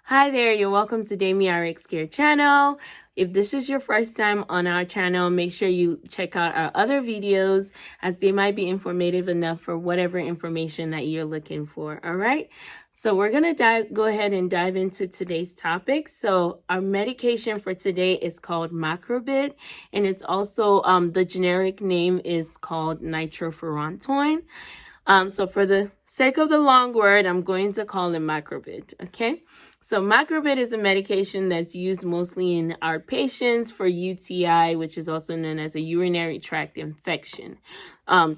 Hi there, you're welcome to Dami RX Care channel. If this is your first time on our channel, make sure you check out our other videos as they might be informative enough for whatever information that you're looking for. All right, so we're gonna go ahead and dive into today's topic. So our medication for today is called Macrobid, and it's also the generic name is called NITROFURANTOIN. So for the sake of the long word, I'm going to call it Macrobid, okay? So Macrobid is a medication that's used mostly in our patients for UTI, which is also known as a urinary tract infection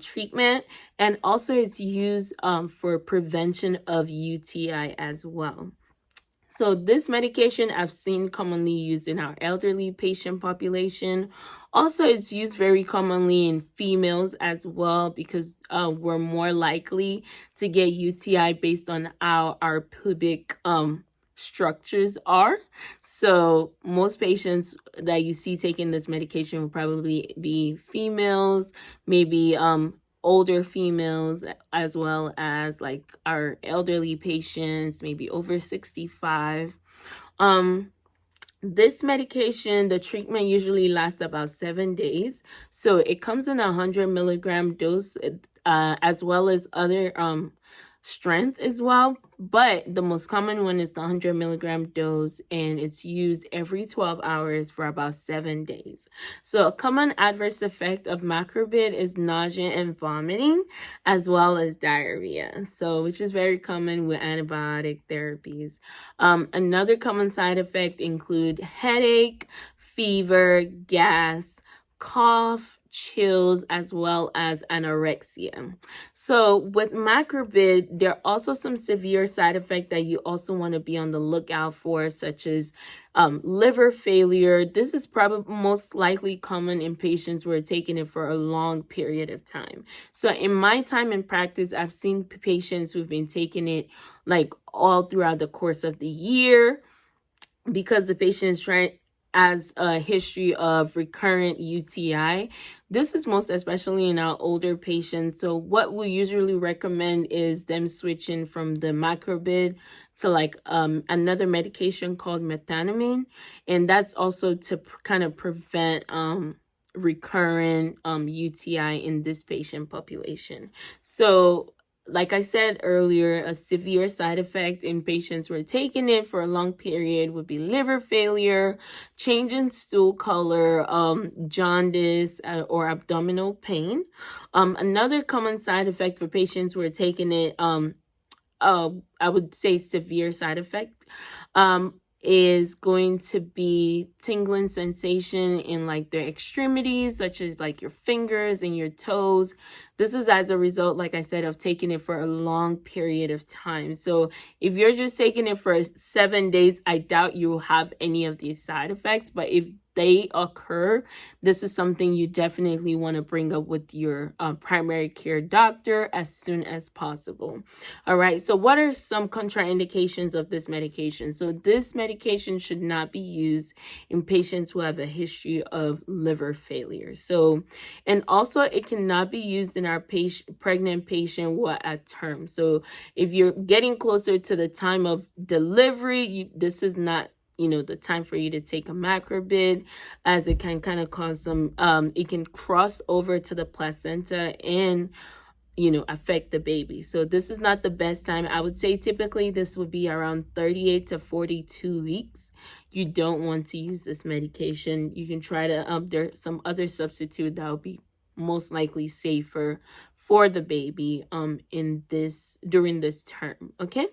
treatment. And also it's used for prevention of UTI as well. So this medication I've seen commonly used in our elderly patient population. Also, it's used very commonly in females as well because we're more likely to get UTI based on how our pubic structures are. So most patients that you see taking this medication will probably be females, maybe older females, as well as like our elderly patients, maybe over 65. This medication, the treatment usually lasts about 7 days. So it comes in a 100 milligram dose, as well as other strength as well, but the most common one is the 100 milligram dose, and it's used every 12 hours for about 7 days. So a common adverse effect of Macrobid is nausea and vomiting, as well as diarrhea, so which is very common with antibiotic therapies. Another common side effect include headache, fever, gas, cough, chills, as well as anorexia. So with Macrobid, there are also some severe side effects that you also want to be on the lookout for, such as liver failure. This is probably most likely common in patients who are taking it for a long period of time. So in my time in practice, I've seen patients who've been taking it like all throughout the course of the year because the patient is trying as a history of recurrent UTI. This is most especially in our older patients. So what we usually recommend is them switching from the Macrobid to like another medication called methamphetamine, and that's also to kind of prevent recurrent UTI in this patient population. So like I said earlier, a severe side effect in patients who are taking it for a long period would be liver failure, change in stool color, jaundice, or abdominal pain. Another common side effect for patients who are taking it, I would say severe side effect, is going to be tingling sensation in like their extremities, such as like your fingers and your toes. This is as a result, like I said, of taking it for a long period of time. So if you're just taking it for 7 days, I doubt you will have any of these side effects. But if they occur, this is something you definitely want to bring up with your primary care doctor as soon as possible. All right, so what are some contraindications of this medication? So this medication should not be used in patients who have a history of liver failure. So, and also it cannot be used in our pregnant patient who are at term. So if you're getting closer to the time of delivery, this is not the time for you to take a Macrobid, as it can kind of cause some, it can cross over to the placenta and affect the baby. So this is not the best time. I would say typically this would be around 38 to 42 weeks. You don't want to use this medication. You can try to, there's some other substitute that will be most likely safer for the baby during this term, okay?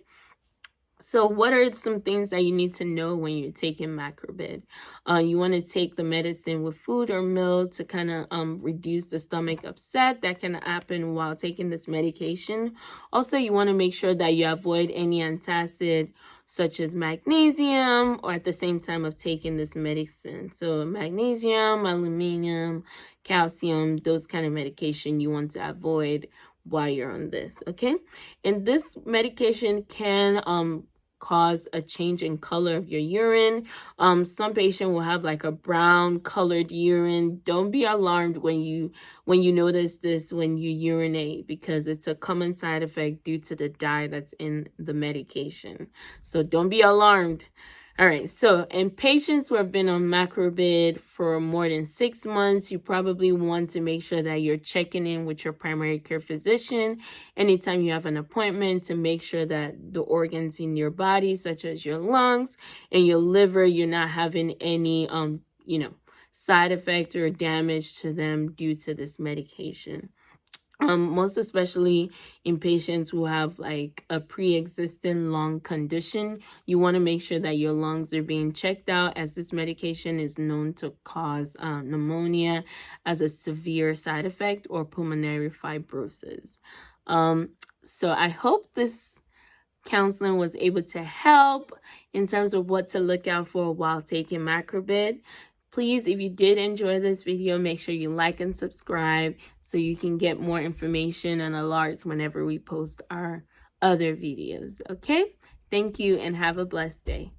So what are some things that you need to know when you're taking Macrobid? You want to take the medicine with food or milk to kind of reduce the stomach upset that can happen while taking this medication. Also, you want to make sure that you avoid any antacid such as magnesium, or at the same time of taking this medicine. So magnesium, aluminum, calcium, those kind of medication you want to avoid while you're on this, okay? And this medication can cause a change in color of your urine. Some patient will have like a brown colored urine. Don't be alarmed when you notice this when you urinate, because it's a common side effect due to the dye that's in the medication. So don't be alarmed. All right, so in patients who have been on Macrobid for more than 6 months, you probably want to make sure that you're checking in with your primary care physician anytime you have an appointment to make sure that the organs in your body, such as your lungs and your liver, you're not having any, side effects or damage to them due to this medication. Most especially in patients who have like a pre-existing lung condition, you want to make sure that your lungs are being checked out, as this medication is known to cause pneumonia as a severe side effect, or pulmonary fibrosis. So I hope this counseling was able to help in terms of what to look out for while taking Macrobid. Please, if you did enjoy this video, make sure you like and subscribe so you can get more information and alerts whenever we post our other videos. Okay? Thank you and have a blessed day.